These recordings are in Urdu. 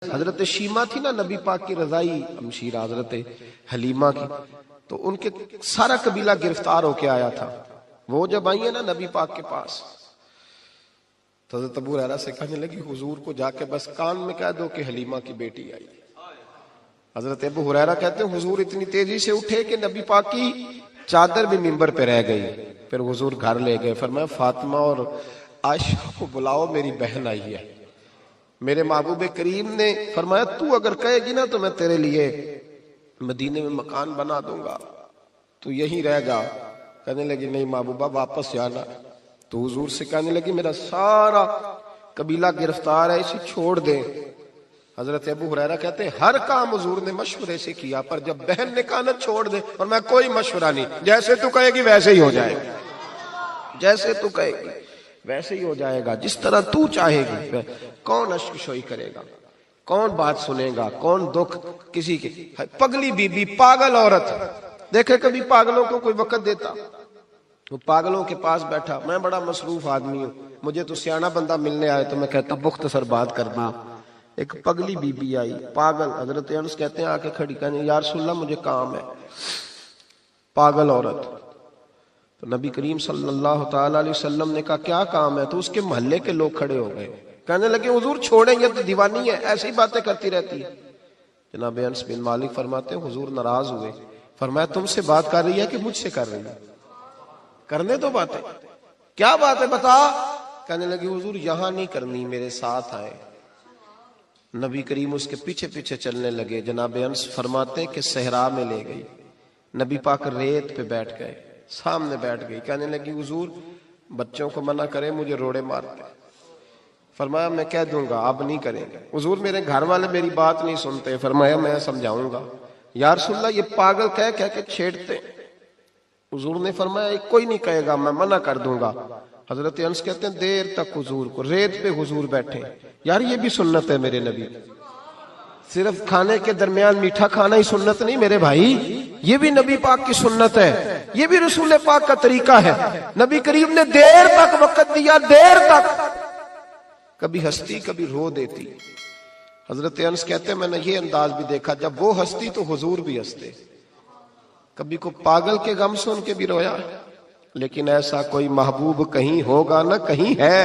حضرت شیما تھی نا نبی پاک کی رضائی ہمشیرہ حضرت حلیمہ کی، تو ان کے سارا قبیلہ گرفتار ہو کے آیا تھا. وہ جب آئی ہیں نا نبی پاک کے پاس تو حضرت ابو ہریرہ سے کہنے لگی حضور کو جا کے بس کان میں کہہ دو کہ حلیمہ کی بیٹی آئی. حضرت ابو ہریرہ کہتے ہیں حضور اتنی تیزی سے اٹھے کہ نبی پاک کی چادر بھی منبر پہ رہ گئی. پھر حضور گھر لے گئے، فرمایا فاطمہ اور عائشہ کو بلاؤ، میری بہن آئی ہے. میرے محبوب کریم نے فرمایا تو اگر کہے گی نا تو میں تیرے لیے مدینے میں مکان بنا دوں گا، تو یہیں رہ جا. کہنے لگی نہیں محبوبہ واپس جانا. تو حضور سے کہنے لگی میرا سارا قبیلہ گرفتار ہے، اسے چھوڑ دیں. حضرت ابو ہریرہ کہتے ہیں ہر کام حضور نے مشورے سے کیا، پر جب بہن نے کہا نا چھوڑ دے، اور میں کوئی مشورہ نہیں، جیسے تو کہے گی ویسے ہی ہو جائے گا، جیسے تو کہے گی ویسے ہی ہو جائے گا، جس طرح تو چاہے گی. کون اشک شوئی کرے گا، کون بات سنے گا، کون دکھ کسی کے. پگلی بی بی پاگل عورت، دیکھے کبھی پاگلوں کو کوئی وقت دیتا؟ وہ پاگلوں کے پاس بیٹھا، میں بڑا مصروف آدمی ہوں، مجھے تو سیاںہ بندہ ملنے آئے تو میں کہتا مختصر بات کرنا. ایک پگلی بی بی آئی پاگل، حضرت انس کہتے ہیں آ کے کھڑی، کہنے یا رسول اللہ مجھے کام ہے. پاگل عورت. تو نبی کریم صلی اللہ تعالی علیہ وسلم نے کہا کیا کام ہے؟ تو اس کے محلے کے لوگ کھڑے ہو گئے، کہنے لگے حضور چھوڑیں یہ تو دیوانی ہے، ایسی ہی باتیں کرتی رہتی ہے. جناب انس بن مالک فرماتے ہیں حضور ناراض ہوئے، فرمایا تم سے بات کر رہی ہے کہ مجھ سے کر رہی ہے؟ کرنے دو باتیں. کیا بات ہے بتا؟ کہنے لگی حضور یہاں نہیں کرنی، میرے ساتھ آئے. نبی کریم اس کے پیچھے پیچھے چلنے لگے. جناب انس فرماتے کہ صحرا میں لے گئی، نبی پاک ریت پہ بیٹھ گئے، سامنے بیٹھ گئی. کہنے لگی حضور بچوں کو منع کریں، مجھے روڑے مارتے. فرمایا میں کہہ دوں گا، اب نہیں کریں گے. حضور میرے گھر والے میری بات نہیں سنتے. فرمایا میں سمجھاؤں گا. یا رسول اللہ یہ پاگل کہہ کے چھیڑتے. حضور نے فرمایا کوئی نہیں کہے گا، میں منع کر دوں گا. حضرت انس کہتے ہیں دیر تک حضور کو ریت پہ حضور بیٹھے. یار یہ بھی سنت ہے میرے نبی، صرف کھانے کے درمیان میٹھا کھانا ہی سنت نہیں میرے بھائی، یہ بھی نبی پاک کی سنت ہے، یہ بھی رسول پاک کا طریقہ ہے. نبی کریم نے دیر تک وقت دیا، دیر تک. کبھی ہستی کبھی رو دیتی. حضرت انس کہتے ہیں میں نے یہ انداز بھی دیکھا، جب وہ ہستی تو حضور بھی ہستے. کبھی کو پاگل کے غم سن کے بھی رویا. لیکن ایسا کوئی محبوب کہیں ہوگا نہ کہیں ہے،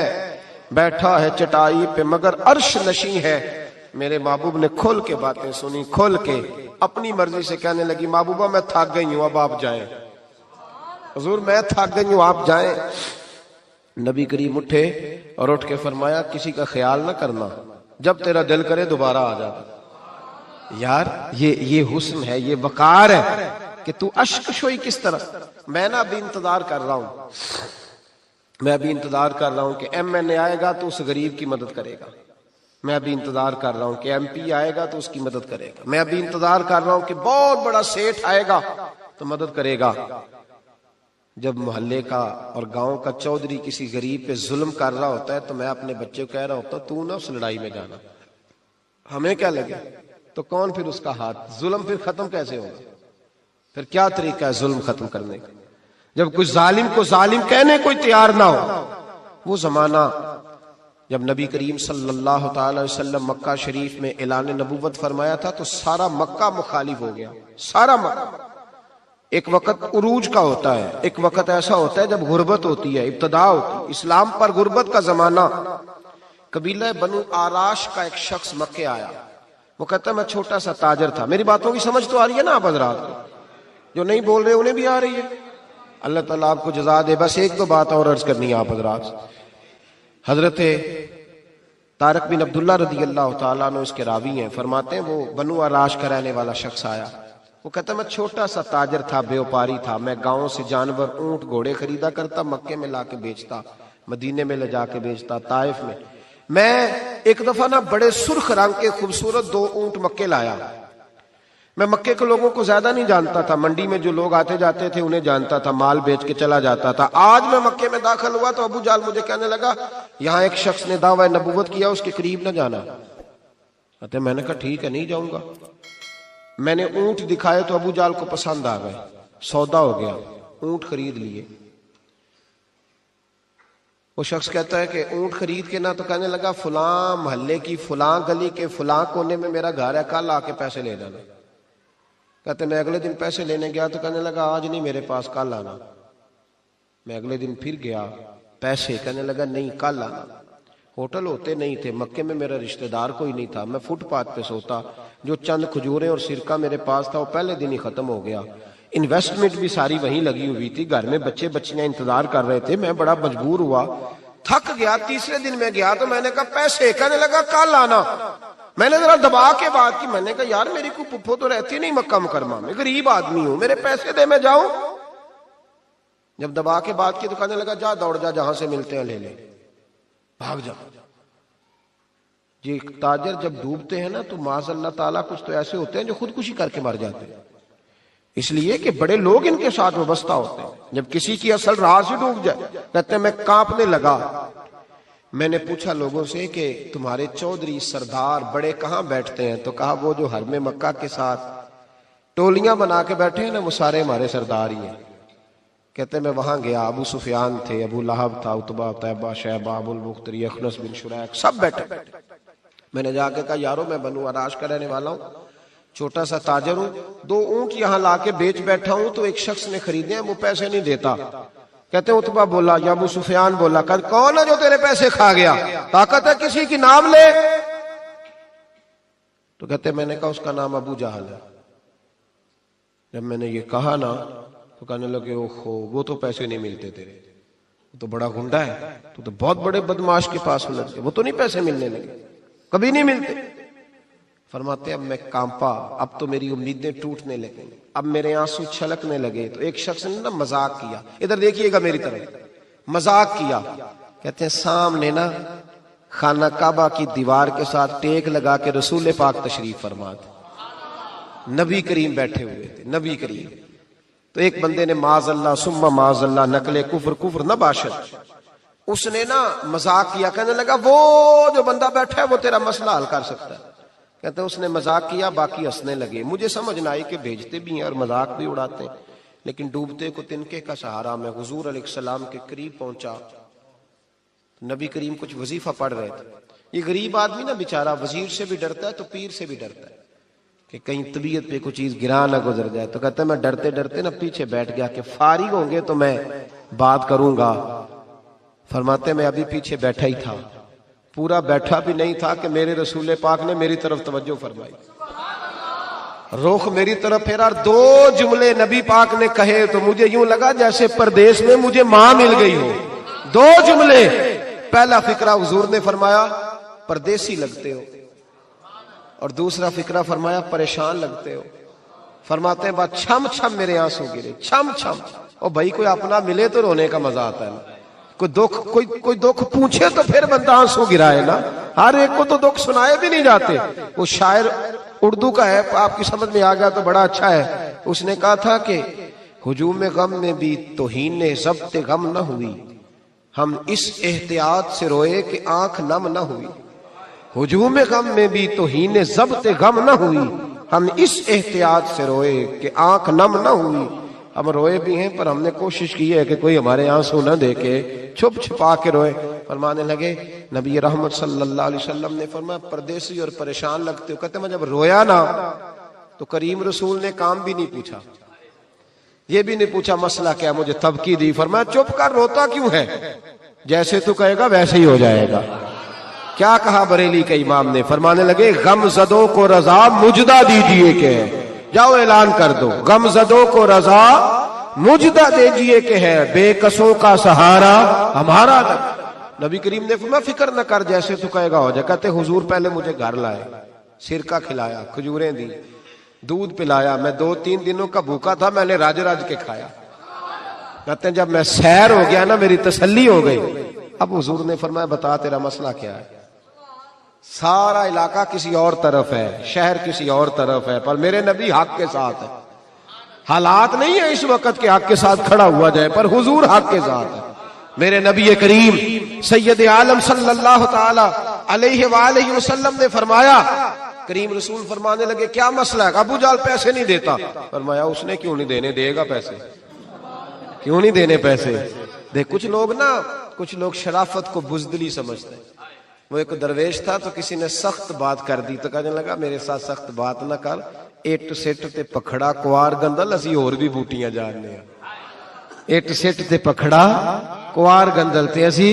بیٹھا ہے چٹائی پہ مگر عرش نشیں ہے. میرے محبوب نے کھل کے باتیں سنی، کھل کے اپنی مرضی سے. کہنے لگی محبوبہ میں تھک گئی ہوں، اب آپ جائیں. حضور میں تھک گئی ہوں، آپ جائیں. نبی کریم اٹھے اور اٹھ کے فرمایا کسی کا خیال نہ کرنا، جب تیرا دل کرے دوبارہ آ جا. یار یہ حسن ہے، یہ وقار ہے کہ تو اشک شوئی کس طرح. میں نا ابھی انتظار کر رہا ہوں، میں ابھی انتظار کر رہا ہوں کہ ایم این اے آئے گا تو اس غریب کی مدد کرے گا. میں ابھی انتظار کر رہا ہوں کہ ایم پی آئے گا تو اس کی مدد کرے گا. میں ابھی انتظار کر رہا ہوں کہ بہت بڑا سیٹھ آئے گا تو مدد کرے گا. جب محلے کا اور گاؤں کا چودھری کسی غریب پہ ظلم کر رہا ہوتا ہے تو میں اپنے بچے کو کہہ رہا ہوتا تو نہ اس لڑائی میں جانا، ہمیں کیا لگے. تو کون پھر اس کا ہاتھ؟ ظلم پھر ختم کیسے ہوگا؟ پھر کیا طریقہ ہے ظلم ختم کرنے کا؟ جب کوئی ظالم کو ظالم کہنے کوئی تیار نہ ہو. وہ زمانہ جب نبی کریم صلی اللہ تعالی وسلم مکہ شریف میں اعلان نبوت فرمایا تھا تو سارا مکہ مخالف ہو گیا، سارا مکہ. ایک وقت عروج کا ہوتا ہے، ایک وقت ایسا ہوتا ہے جب غربت ہوتی ہے، ابتدا ہوتی ہے. اسلام پر غربت کا زمانہ. قبیلہ بنو آراش کا ایک شخص مکے آیا، وہ کہتا ہے میں چھوٹا سا تاجر تھا. میری باتوں کی سمجھ تو آ رہی ہے نا آپ حضرات کو؟ جو نہیں بول رہے انہیں بھی آ رہی ہے. اللہ تعالیٰ آپ کو جزا دے. بس ایک دو بات اور عرض کرنی ہے آپ حضرات. حضرت طارق بن عبداللہ رضی اللہ تعالیٰ عنہ اس کے راوی ہیں، فرماتے ہیں وہ بنو آراش کا رہنے والا شخص آیا. وہ کہتا ہے میں چھوٹا سا تاجر تھا، بیوپاری تھا. میں گاؤں سے جانور اونٹ گھوڑے خریدا کرتا، مکے میں لا کے بیچتا، مدینے میں لے جا کے بیچتا، طائف میں. میں ایک دفعہ نا بڑے سرخ رنگ کے خوبصورت 2 اونٹ مکے لایا. میں مکے کے لوگوں کو زیادہ نہیں جانتا تھا، منڈی میں جو لوگ آتے جاتے تھے انہیں جانتا تھا، مال بیچ کے چلا جاتا تھا. آج میں مکے میں داخل ہوا تو ابو جال مجھے کہنے لگا یہاں ایک شخص نے دعویٰ نبوت کیا، اس کے قریب نہ جانا. میں نے کہا ٹھیک ہے نہیں جاؤں گا. میں نے اونٹ دکھائے تو ابو جال کو پسند آ گئے، سودا ہو گیا، اونٹ خرید لیے. وہ شخص کہتا ہے کہ اونٹ خرید کے نا تو کہنے لگا فلاں محلے کی فلاں گلی کے فلاں کونے میں میرا گھر ہے، کل آ کے پیسے لے جانا۔ کہتے میں اگلے دن پیسے لینے گیا تو کہنے لگا آج نہیں میرے پاس، کل آنا۔ میں اگلے دن پھر گیا پیسے، کہنے لگا نہیں کل آنا۔ ہوٹل ہوتے نہیں تھے، مکے میں میرا رشتہ دار کوئی نہیں تھا، میں فٹ پاتھ پہ سوتا، جو چند کھجوریں اور سرکہ میرے پاس تھا وہ پہلے دن ہی ختم ہو گیا۔ انویسٹمنٹ بھی ساری وہیں لگی ہوئی تھی، گھر میں بچے بچیاں انتظار کر رہے تھے، میں بڑا مجبور ہوا، تھک گیا۔ تیسرے دن میں گیا تو میں نے کہا پیسے، کہنے لگا کل آنا۔ میں نے ذرا دبا کے بات کی، میں نے کہا یار میری کوئی پھپھو تو رہتی نہیں مکہ مکرمہ میں، غریب آدمی ہوں، میرے پیسے دے میں جاؤں۔ جب دبا کے بات کی تو کہنے لگا جا دوڑ جا، جہاں سے ملتے ہیں لے لے، بھاگ جا۔ یہ تاجر جب ڈوبتے ہیں نا تو معاذ اللہ تعالیٰ کچھ تو ایسے ہوتے ہیں جو خودکشی کر کے مر جاتے ہیں، اس لیے کہ بڑے لوگ ان کے ساتھ وابستہ ہوتے ہیں۔ جب کسی کی اصل راہ سے ڈوب جائے کہتے ہیں میں کانپنے لگا۔ میں نے پوچھا لوگوں سے کہ تمہارے چودھری سردار بڑے کہاں بیٹھتے ہیں؟ تو کہا وہ جو حرم مکہ کے ساتھ ٹولیاں بنا کے بیٹھے ہیں نا، وہ سارے ہمارے سردار ہی ہیں۔ کہتے میں وہاں گیا، ابو سفیان تھے، ابو لہب تھا، عتبہ، طیبہ، شیبہ، ابو البختری، اخنس بن شریک، سب بیٹھے۔ میں نے جا کے کہا یارو میں بنو عراش کا رہنے والا ہوں، چھوٹا سا تاجر ہوں، 2 اونٹ یہاں لا کے بیچ بیٹھا ہوں تو ایک شخص نے خریدے ہیں، وہ پیسے نہیں دیتا۔ کہتے ہیں عتبہ بولا یا ابو سفیان بولا، کون ہے جو تیرے پیسے کھا گیا؟ طاقت ہے کسی کی نام لے؟ تو کہتے میں نے کہا اس کا نام ابو جہل ہے۔ جب میں نے یہ کہا نا تو کہنے لگے اوہو وہ تو پیسے نہیں ملتے تیرے، وہ تو بڑا گنڈا ہے، تو بہت بڑے بدماش کے پاس لگ گئے، وہ تو نہیں پیسے ملنے لگے، کبھی نہیں ملتے۔ فرماتے اب میں کانپا، اب تو میری امیدیں ٹوٹنے لگیں، اب میرے آنسو چھلکنے لگے۔ تو ایک شخص نے نا مذاق کیا، ادھر دیکھیے گا میری طرف، مذاق کیا۔ کہتے ہیں سامنے نا خانہ کعبہ کی دیوار کے ساتھ ٹیک لگا کے رسول پاک تشریف فرما تھے، نبی کریم بیٹھے ہوئے تھے، نبی کریم۔ تو ایک بندے نے معاذ اللہ ثم معاذ اللہ نقل کفر نہ باشد، اس نے نا مذاق کیا، کہنے لگا وہ جو بندہ بیٹھا ہے وہ تیرا مسئلہ حل کر سکتا ہے۔ کہتے ہیں اس نے مذاق کیا، باقی ہنسنے لگے۔ مجھے سمجھ نہ آئی کہ بھیجتے بھی ہیں اور مذاق بھی اڑاتے ہیں، لیکن ڈوبتے کو تنکے کا سہارا میں حضور علیہ السلام کے قریب پہنچا۔ نبی کریم کچھ وظیفہ پڑھ رہے تھے۔ یہ غریب آدمی نا بیچارہ وزیر سے بھی ڈرتا ہے تو پیر سے بھی ڈرتا ہے کہ کہیں طبیعت پہ کوئی چیز گرا نہ گزر جائے۔ تو کہتا ہے میں ڈرتے ڈرتے نا پیچھے بیٹھ گیا کہ فارغ ہوں گے تو میں بات کروں گا۔ فرماتے میں ابھی پیچھے بیٹھا ہی تھا، پورا بیٹھا بھی نہیں تھا کہ میرے رسول پاک نے میری طرف توجہ فرمائی، رخ میری طرف پھیرا، 2 جملے نبی پاک نے کہے تو مجھے یوں لگا جیسے پردیس میں مجھے ماں مل گئی ہو۔ 2 جملے، پہلا فقرہ حضور نے فرمایا پردیسی لگتے ہو، اور دوسرا فقرہ فرمایا پریشان لگتے ہو۔ فرماتے ہیں بات چھم چھم میرے آنسو گرے، چھم چھم۔ اور بھائی کوئی اپنا ملے تو رونے کا مزہ آتا ہے نا، کوئی دکھ پوچھے تو پھر بندہ آنسو گرائے نا، ہر ایک کو تو دکھ سنائے بھی نہیں جاتے۔ وہ شاعر اردو کا ہے، آپ کی سمجھ میں آ گیا تو بڑا اچھا ہے۔ اس نے کہا تھا کہ ہجوم غم میں بھی توہین ضبط غم نہ ہوئی، ہم اس احتیاط سے روئے کہ آنکھ نم نہ ہوئی۔ ہجوم غم میں بھی توہین ضبط غم نہ ہوئی، ہم اس احتیاط سے روئے کہ آنکھ نم نہ ہوئی۔ ہم روئے بھی ہیں پر ہم نے کوشش کی ہے کہ کوئی ہمارے آنسو نہ دیکھے، چھپ چھپا کے روئے۔ فرمانے لگے نبی رحمت صلی اللہ علیہ وسلم نے فرمایا پردیسی اور پریشان لگتے ہو۔ کہتے میں جب رویا نا تو کریم رسول نے کام بھی نہیں پوچھا، یہ بھی نہیں پوچھا مسئلہ کیا، مجھے تبکی دی۔ فرمایا چپ کر، روتا کیوں ہے؟ جیسے تو کہے گا ویسے ہی ہو جائے گا۔ کیا کہا بریلی کے امام نے؟ فرمانے لگے غم زدوں کو رضا مجدہ دیجئے کہ، جاؤ اعلان کر دو، غم زدوں کو رضا مجدہ دیجئے کہ ہے، بے کسوں کا سہارا ہمارا۔ نبی کریم نے فرمایا فکر نہ کر، جیسے تو کہے گا ہو جائے۔ کہتے حضور پہلے مجھے گھر لائے، سرکہ کھلایا، کھجوریں دی، دودھ پلایا، میں 2-3 دنوں کا بھوکا تھا، میں نے راج کے کھایا۔ کہتے ہیں جب میں سیر ہو گیا نا میری تسلی ہو گئی۔ اب حضور نے فرمایا بتا تیرا مسئلہ کیا ہے؟ سارا علاقہ کسی اور طرف ہے، شہر کسی اور طرف ہے، پر میرے نبی حق کے ساتھ ہے۔ حالات نہیں ہے اس وقت کہ حق کے ساتھ کھڑا ہوا جائے، پر حضور حق کے ساتھ ہے۔ میرے نبی کریم سید عالم صلی اللہ تعالی علیہ وآلہ وسلم نے فرمایا، کریم رسول فرمانے لگے کیا مسئلہ ہے؟ ابو جال پیسے نہیں دیتا۔ فرمایا اس نے کیوں نہیں دینے، دے گا پیسے، کیوں نہیں دینے پیسے؟ دیکھ کچھ لوگ نا کچھ لوگ شرافت کو بزدلی سمجھتے ہیں. وہ ایک درویش تھا تو کسی نے سخت بات کر دی تو کہنے لگا میرے ساتھ سخت بات نہ کر, اٹ سٹ تے پکھڑا کوار گندل اسی اور بھی بوٹیاں جاننے ہیں. اٹ سٹ تے پکھڑا کوار گندل تے اسی.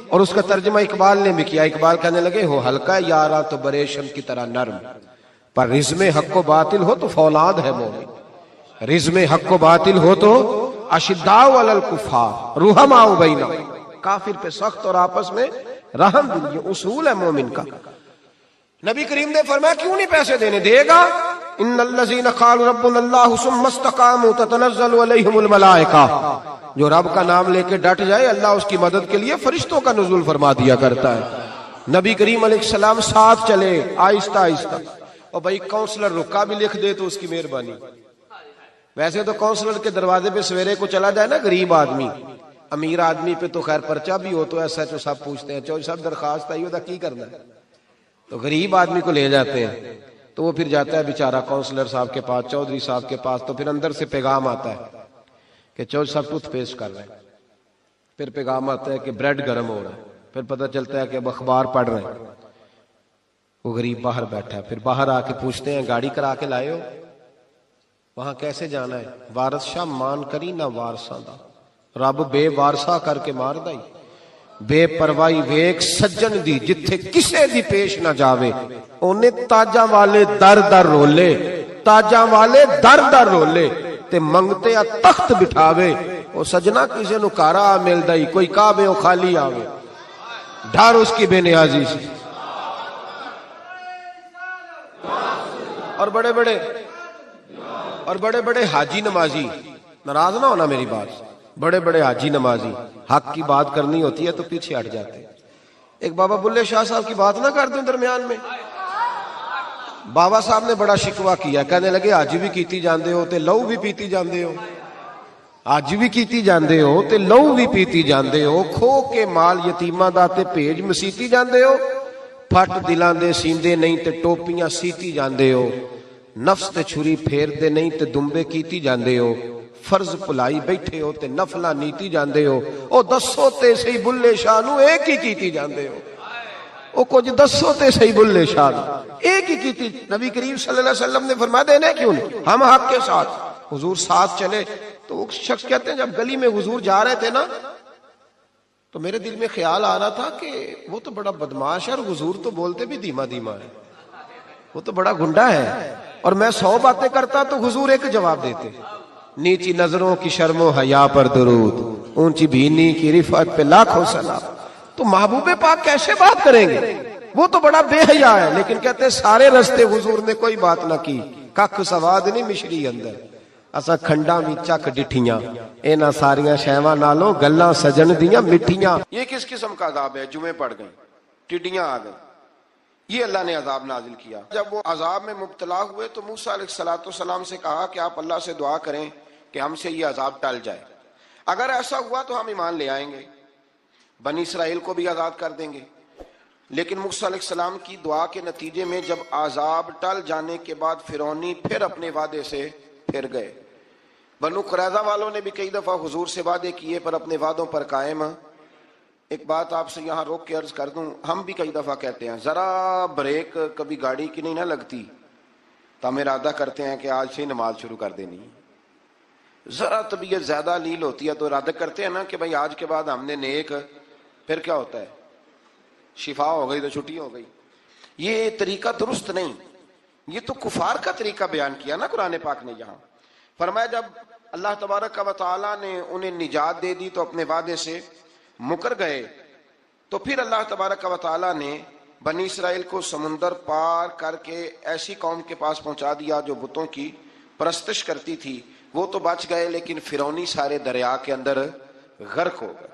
اور اس کا ترجمہ اقبال نے بھی کیا. اقبال کہنے لگے ہو ہلکا یارا تو بریشم کی طرح نرم, پر رزم حق و باطل ہو تو فولاد ہے مومن. رزم حق و باطل ہو تو اشداء علی الکفار رحماء بینہم, کافر پہ سخت اور آپس میں رحم دل. یہ اصول ہے مومن کا. نبی کریم نے فرمایا کیوں نہیں پیسے دینے, دے گا. ان الذین قالوا ربنا اللہ ثم استقاموا تتنزل علیہم الملائکہ, جو رب کا نام لے کے ڈٹ جائے اللہ اس کی مدد کے لیے فرشتوں کا نزول فرما دیا کرتا ہے. نبی کریم علیہ السلام ساتھ چلے آہستہ آہستہ. اور بھائی کونسلر رکا بھی لکھ دے تو اس کی مہربانی. ویسے تو کونسلر کے دروازے پہ سویرے کو چلا جائے نا غریب آدمی, امیر آدمی پہ تو خیر پرچہ بھی ہو تو ایسا جو سب پوچھتے ہیں چوہدری صاحب درخواست آئی ہوتا کی کرنا ہے, تو غریب آدمی کو لے جاتے ہیں تو وہ پھر جاتا ہے بیچارہ کونسلر صاحب کے پاس, چودھری صاحب کے پاس. تو پھر اندر سے پیغام آتا ہے کہ چودھری صاحب ٹوتھ پیسٹ کر رہے ہیں. پھر پیغام آتا ہے کہ بریڈ گرم ہو رہا ہے. پھر پتہ چلتا ہے کہ اب اخبار پڑھ رہے ہیں. وہ غریب باہر بیٹھا ہے. پھر باہر آ کے پوچھتے ہیں گاڑی کرا کے لائے ہو, وہاں کیسے جانا ہے؟ وارث شاہ مان کری نہ وارثاں دا, رب بے وارثا کر کے مار دائی. بے پروائی ویک سجن دی جتھے کسے دی پیش نہ جاوے, اونے تاجاں والے در در رولے, تاجاں والے در در رولے تے منگتے آ تخت بٹھاوے. او سجنا کسے نو کارا مل دائی, کوئی کعبے او خالی آوے, ڈھار اس کی بے نیازی سے. اور بڑے بڑے حاجی نمازی, ناراض نہ ہونا میری بات, بڑے بڑے حاجی نمازی حق کی بات کرنی ہوتی ہے تو پیچھے ہٹ جاتے ہیں. ایک بابا بلے شاہ صاحب کی بات نہ کر دیں درمیان میں. بابا صاحب نے بڑا شکوہ کیا, کہنے لگے حج بھی کیتی جاندے ہو تے لو بھی پیتی جاندے ہو, حج بھی کیتی جاندے ہو تے لو بھی پیتی جاندے ہو, کھو کے مال یتیماں دا تے بھیج مسیتی جاندے ہو, پھٹ دلاں دے سیندے نہیں تے ٹوپیاں سیتی جاندے ہو, نفس تے چھری پھیر دے نہیں تے دمبے کیتی جاندے ہو, فرض پلائی بیٹھے ہو تے نفلہ نیتی جاندے ہو. او دسو تے صحیح بلے شاہ نو ایک ہی کیتی جاندے ہو, او کچھ دسو تے صحیح بلے شاہ نو ایک ہی کیتی. نبی کریم صلی اللہ علیہ وسلم نے فرمایا دینے کیوں نہیں, ہم حق کے ساتھ. حضور ساتھ چلے تو وہ شخص کہتے ہیں جب گلی میں حضور جا رہے تھے نا تو میرے دل میں خیال آ رہا تھا کہ وہ تو بڑا بدماش ہے اور حضور تو بولتے بھی دھیما دھیما ہے, وہ تو بڑا گنڈا ہے, اور میں 100 باتیں کرتا تو حضور ایک جواب دیتے, نیچی نظروں کی شرم و حیا پر درود, اونچی بینی کی رفعت پہ لاکھوں سلام. تو محبوب پاک کیسے بات کریں گے, وہ تو بڑا بے حیا ہے. لیکن کہتے ہیں سارے رستے حضور نے کوئی بات نہ کی, ککھ سواد نہیں مشری اندر, اسا کھنڈا بھی چک ڈٹھیاں, اینا ساریاں شیواں نالوں گلاں سجن دیاں مٹھیاں. یہ کس قسم کا عذاب ہے؟ جمعے پڑ گئے, ٹڈیاں آ گئی, یہ اللہ نے عذاب نازل کیا. جب وہ عذاب میں مبتلا ہوئے تو موسیٰ علیہ السلام سے کہا کہ آپ اللہ سے دعا کریں کہ ہم سے یہ عذاب ٹل جائے. اگر ایسا ہوا تو ہم ایمان لے آئیں گے, بنی اسرائیل کو بھی آزاد کر دیں گے. لیکن موسیٰ علیہ السلام کی دعا کے نتیجے میں جب عذاب ٹل جانے کے بعد فرعونی پھر اپنے وعدے سے پھر گئے. بنو قریظہ والوں نے بھی کئی دفعہ حضور سے وعدے کیے پر اپنے وعدوں پر قائم. ایک بات آپ سے یہاں روک کے عرض کر دوں, ہم بھی کئی دفعہ کہتے ہیں ذرا بریک کبھی گاڑی کی نہیں نہ لگتی تو ہم ارادہ کرتے ہیں کہ آج سے نماز شروع کر دینی. ذرا طبیعت زیادہ لیل ہوتی ہے تو ارادہ کرتے ہیں نا کہ بھائی آج کے بعد ہم نے نیک, پھر کیا ہوتا ہے شفا ہو گئی تو چھٹی ہو گئی. یہ طریقہ درست نہیں, یہ تو کفار کا طریقہ بیان کیا نا قرآن پاک نے. یہاں فرمایا جب اللہ تبارک و تعالیٰ نے انہیں نجات دے دی تو اپنے وعدے سے مکر گئے, تو پھر اللہ تبارک و تعالیٰ نے بنی اسرائیل کو سمندر پار کر کے ایسی قوم کے پاس پہنچا دیا جو بتوں کی پرستش کرتی تھی. وہ تو بچ گئے لیکن فرعونی سارے دریا کے اندر غرق ہو گئے.